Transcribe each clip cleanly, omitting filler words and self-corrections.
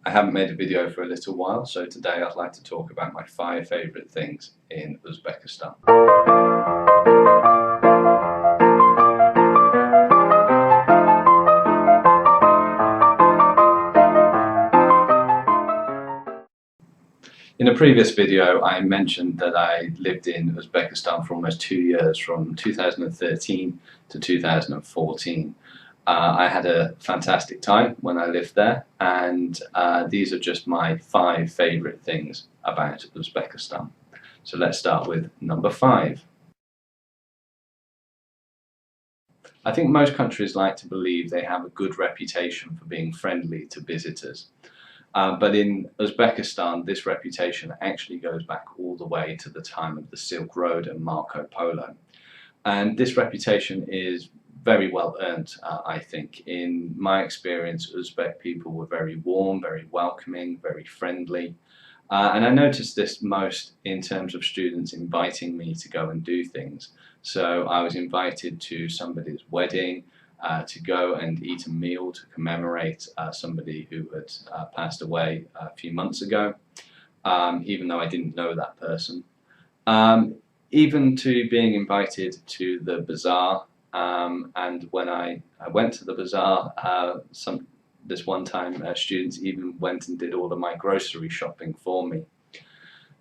I haven't made a video for a little while, so today I'd like to talk about my 5 favourite things in Uzbekistan. In a previous video I mentioned that I lived in Uzbekistan for almost 2 years, from 2013 to 2014. I had a fantastic time when I lived there, and these are just my 5 favourite things about Uzbekistan. So let's start with number 5. I think most countries like to believe they have a good reputation for being friendly to visitors. But in Uzbekistan, this reputation actually goes back all the way to the time of the Silk Road and Marco Polo. And this reputation is very well earned, I think. In my experience, Uzbek people were very warm, very welcoming, very friendly. And I noticed this most in terms of students inviting me to go and do things. So I was invited to somebody's wedding, to go and eat a meal to commemorate somebody who had passed away a few months ago, even though I didn't know that person. Even to being invited to the bazaar, and when I went to the bazaar, this one time students even went and did all of my grocery shopping for me.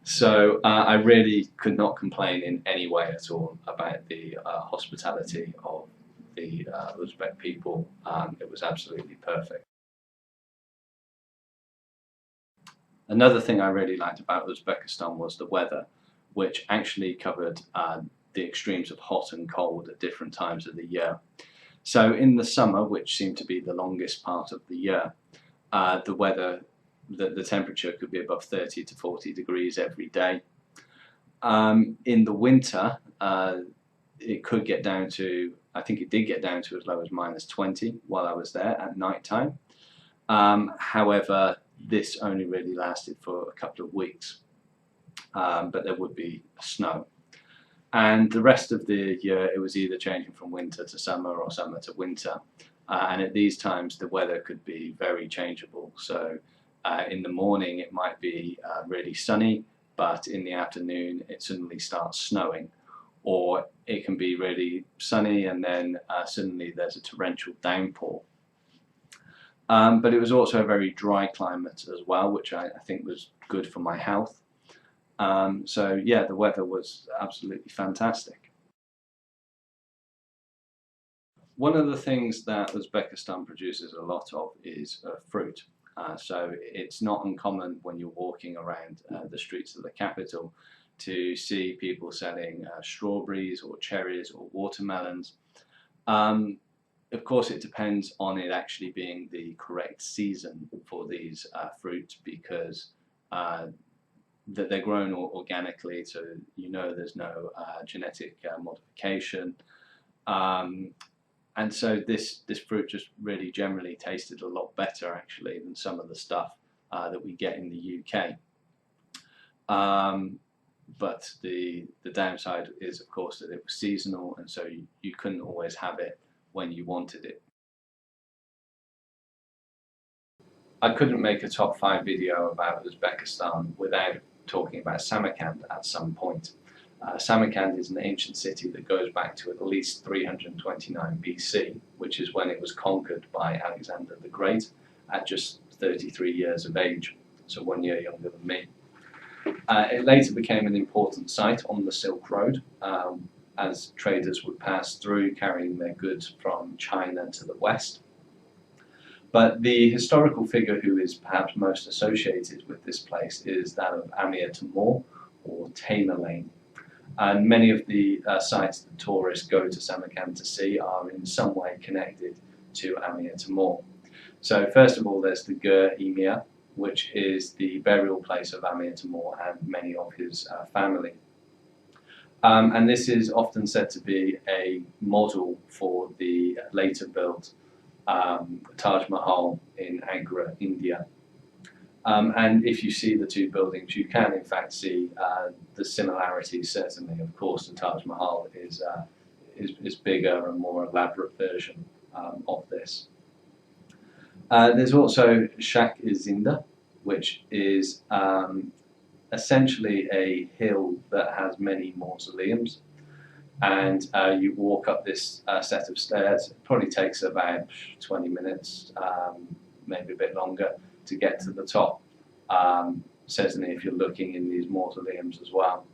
So I really could not complain in any way at all about the hospitality of the Uzbek people. It was absolutely perfect. Another thing I really liked about Uzbekistan was the weather, which actually covered the extremes of hot and cold at different times of the year. So in the summer, which seemed to be the longest part of the year, the weather, the temperature could be above 30 to 40 degrees every day. In the winter, it could get down to, I think it did get down to as low as -20 while I was there at night time. However, this only really lasted for a couple of weeks, but there would be snow. And the rest of the year it was either changing from winter to summer or summer to winter. And at these times the weather could be very changeable. So in the morning it might be really sunny, but in the afternoon it suddenly starts snowing. Or it can be really sunny and then suddenly there's a torrential downpour. But it was also a very dry climate as well, which I think was good for my health. So yeah, the weather was absolutely fantastic. One of the things that Uzbekistan produces a lot of is fruit. So it's not uncommon when you're walking around the streets of the capital to see people selling strawberries or cherries or watermelons. Of course, it depends on it actually being the correct season for these fruits, because that they're grown organically, so you know there's no genetic modification. And so this fruit just really generally tasted a lot better actually than some of the stuff that we get in the UK. But the downside is, of course, that it was seasonal, and so you couldn't always have it when you wanted it. I couldn't make a top 5 video about Uzbekistan without talking about Samarkand at some point. Samarkand is an ancient city that goes back to at least 329 BC, which is when it was conquered by Alexander the Great at just 33 years of age, so 1 year younger than me. It later became an important site on the Silk Road, as traders would pass through carrying their goods from China to the west. But the historical figure who is perhaps most associated with this place is that of Amir Temur, or Tamerlane. And many of the sites that tourists go to Samarkand to see are in some way connected to Amir Temur. So first of all, there's the Gur Emir, which is the burial place of Amir Temur and many of his family. And this is often said to be a model for the later built Taj Mahal in Agra, India. And if you see the two buildings, you can in fact see the similarities. Certainly, of course, the Taj Mahal is bigger and more elaborate version of this. There's also Shak-i-Zinda, which is essentially a hill that has many mausoleums. And you walk up this set of stairs. It probably takes about 20 minutes, maybe a bit longer, to get to the top. Certainly if you're looking in these mausoleums as well.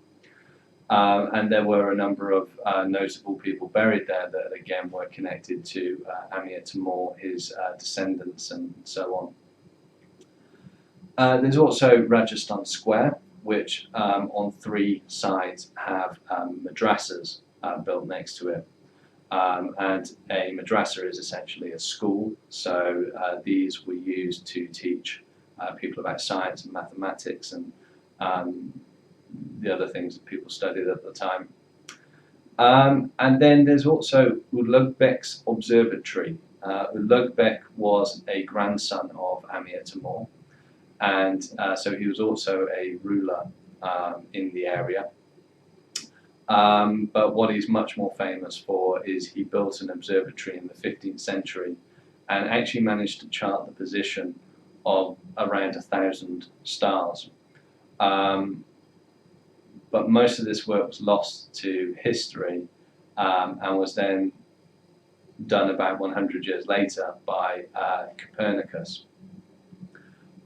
And there were a number of notable people buried there that again were connected to Amir Timur, his descendants and so on. There's also Rajasthan Square, which on three sides have madrasas built next to it. And a madrasa is essentially a school, so these were used to teach people about science and mathematics and the other things that people studied at the time. And then there's also Ulugbek's observatory. Ulugbek was a grandson of Amir Timur, and so he was also a ruler in the area. But what he's much more famous for is he built an observatory in the 15th century and actually managed to chart the position of around 1,000 stars. But most of this work was lost to history and was then done about 100 years later by Copernicus.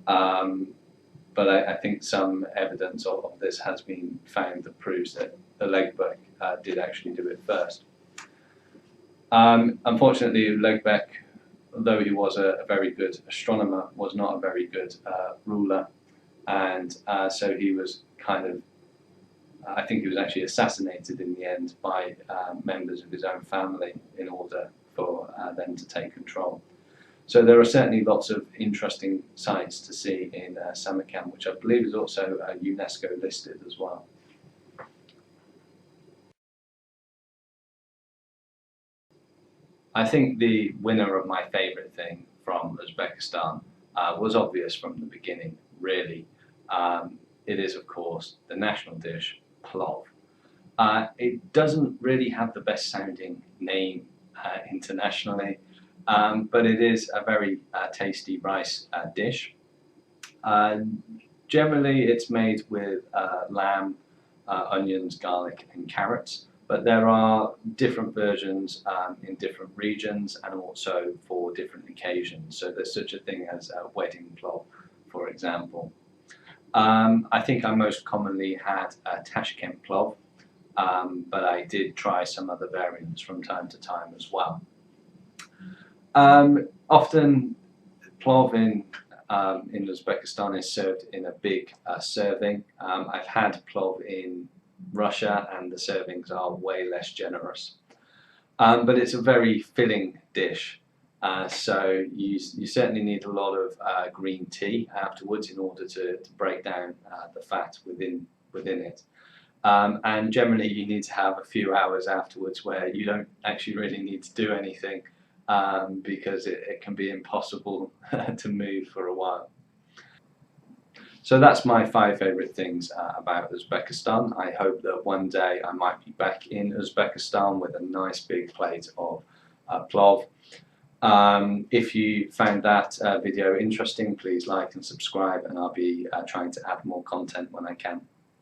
But I think some evidence of this has been found that proves that Ulugbek did actually do it first. Unfortunately, Ulugbek, although he was a very good astronomer, was not a very good ruler, and so he was kind of, I think he was actually assassinated in the end by members of his own family in order for them to take control. So there are certainly lots of interesting sites to see in Samarkand, which I believe is also UNESCO listed as well. I think the winner of my favourite thing from Uzbekistan was obvious from the beginning, really. It is, of course, the national dish, plov. It doesn't really have the best sounding name internationally, but it is a very tasty rice dish. Generally, it's made with lamb, onions, garlic, and carrots. But there are different versions in different regions and also for different occasions. So there's such a thing as a wedding plov, for example. I think I most commonly had Tashkent plov, but I did try some other variants from time to time as well. Often plov in Uzbekistan is served in a big serving. I've had plov in Russia and the servings are way less generous. But it's a very filling dish. So you certainly need a lot of green tea afterwards in order to break down the fat within it. And generally you need to have a few hours afterwards where you don't actually really need to do anything because it can be impossible to move for a while. So that's my 5 favourite things about Uzbekistan. I hope that one day I might be back in Uzbekistan with a nice big plate of plov. If you found that video interesting, please like and subscribe, and I'll be trying to add more content when I can.